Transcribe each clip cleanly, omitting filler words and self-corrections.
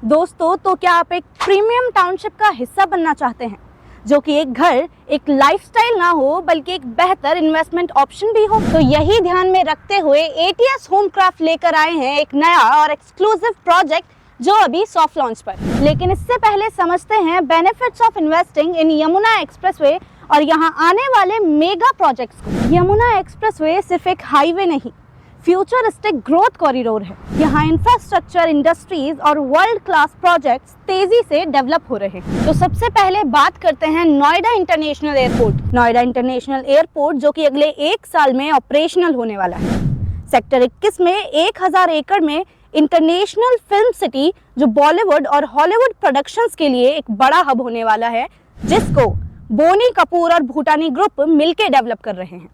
दोस्तों, तो क्या आप एक प्रीमियम टाउनशिप का हिस्सा बनना चाहते हैं, जो कि एक घर, एक लाइफस्टाइल ना हो बल्कि एक बेहतर इन्वेस्टमेंट ऑप्शन भी हो? तो यही ध्यान में रखते हुए एटीएस होमक्राफ्ट लेकर आए हैं एक नया और एक्सक्लूसिव प्रोजेक्ट जो अभी सॉफ्ट लॉन्च पर। लेकिन इससे पहले समझते हैं benefits of investing in Yamuna expressway और यहाँ आने वाले मेगा प्रोजेक्ट्स को। यमुना एक्सप्रेसवे सिर्फ एक हाईवे नहीं, फ्यूचरिस्टिक ग्रोथ कॉरिडोर है। यहाँ इंफ्रास्ट्रक्चर, इंडस्ट्रीज और वर्ल्ड क्लास प्रोजेक्ट्स तेजी से डेवलप हो रहे हैं। तो सबसे पहले बात करते हैं Noida international airport. Noida international airport जो कि अगले 1 साल में ऑपरेशनल होने वाला है। सेक्टर 21 में 1000 एकड़ में इंटरनेशनल फिल्म सिटी, जो बॉलीवुड और हॉलीवुड प्रोडक्शंस के लिए एक बड़ा हब होने वाला है, जिसको बोनी कपूर और भूटानी ग्रुप मिलकर डेवलप कर रहे हैं।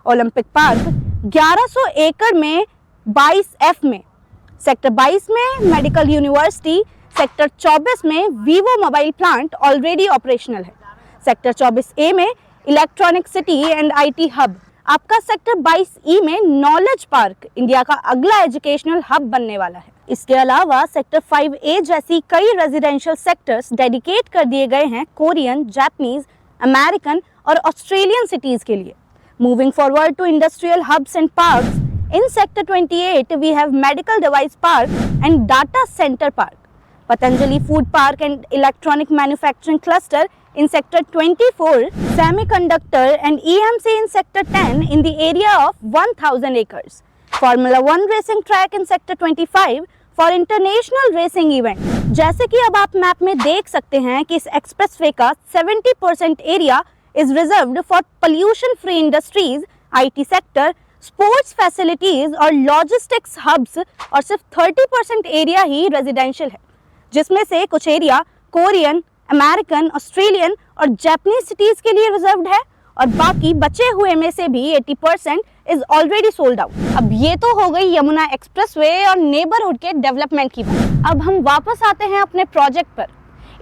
ओलंपिक पार्क 1100 एकड़ में 22F में, सेक्टर 22 में मेडिकल यूनिवर्सिटी, सेक्टर 24 में Vivo mobile plant already operational है, सेक्टर 24A में electronic city and IT hub, आपका सेक्टर 22E में नॉलेज पार्क, इंडिया का अगला एजुकेशनल हब बनने वाला है। इसके अलावा सेक्टर 5A जैसी कई रेजिडेंशियल सेक्टर्स डेडिकेट कर दिए गए हैं कोरियन, जापानीज, अमेरिकन और ऑस्ट्रेलियन सिटीज के लिए। Moving forward to industrial hubs and parks, in Sector 28 we have Medical Device Park and Data Center Park, Patanjali Food Park and Electronic Manufacturing Cluster in Sector 24, Semiconductor and EMC in Sector 10 in the area of 1000 acres, Formula 1 racing track in Sector 25 for international racing event। जैसे कि अब आप map में देख सकते हैं कि इस एक्सप्रेसवे का 70% area is reserved for pollution free industries, IT sector, sports facilities और logistics hubs, और सिर्फ 30% एरिया ही रेजिडेंशियल है, जिसमें से कुछ एरिया कोरियन, अमेरिकन, ऑस्ट्रेलियन और जापानीज सिटीज के लिए रिजर्व्ड है और बाकी बचे हुए में से भी 80% इज ऑलरेडी सोल्ड आउट। अब ये तो हो गई यमुना एक्सप्रेसवे और नेबरहुड के डेवलपमेंट की बात। अब हम वापस आते हैं अपने प्रोजेक्ट पर,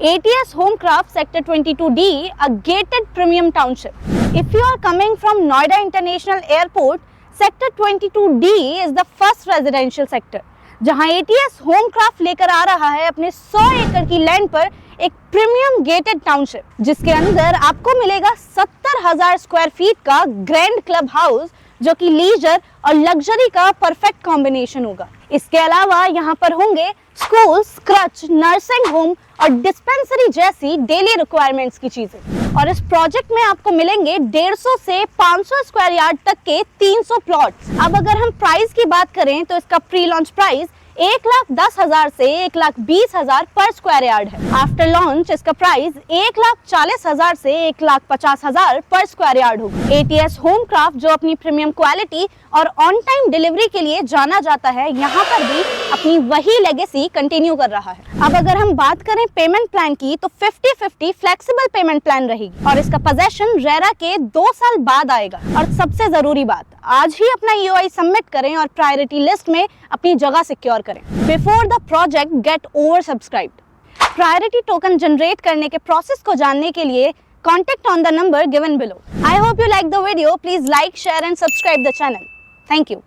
ATS Homecraft Sector 22D, a gated premium township. If you are coming from Noida International Airport, Sector 22D is the first residential sector, जहां ATS Homecraft लेकर आ रहा है अपने 100 एकड़ की लैंड पर एक प्रीमियम गेटेड टाउनशिप, जिसके अंदर आपको मिलेगा 70,000 स्क्वायर फीट का ग्रैंड क्लब हाउस, जो कि लीजर और लग्जरी का परफेक्ट कॉम्बिनेशन होगा। इसके अलावा यहाँ पर होंगे स्कूल्स, क्रच, नर्सिंग होम और डिस्पेंसरी जैसी डेली रिक्वायरमेंट्स की चीजें। और इस प्रोजेक्ट में आपको मिलेंगे 150 से 500 स्क्वायर यार्ड तक के 300 प्लॉट्स। अब अगर हम प्राइस की बात करें तो इसका प्री लॉन्च प्राइस 1,10,000 से 1,20,000 पर स्क्वायर यार्ड है। आफ्टर लॉन्च इसका प्राइस 1,40,000 से 1,50,000 पर स्क्वायर यार्ड होगा। ATS होमक्राफ्ट जो अपनी प्रीमियम क्वालिटी और ऑन टाइम डिलीवरी के लिए जाना जाता है, यहाँ पर भी अपनी वही लेगेसी कंटिन्यू कर रहा है। अब अगर हम बात करें पेमेंट प्लान की तो 50-50 फ्लेक्सिबल पेमेंट प्लान रहेगी और इसका पोजेशन रेरा के 2 साल बाद आएगा। और सबसे जरूरी बात, आज ही अपना EOI सबमिट करें और प्रायोरिटी लिस्ट में अपनी जगह सिक्योर करें before the project get over subscribed. Priority token generate करने के प्रोसेस को जानने के लिए contact on the number given below. I hope you like the video. Please like, share and subscribe the channel. Thank you.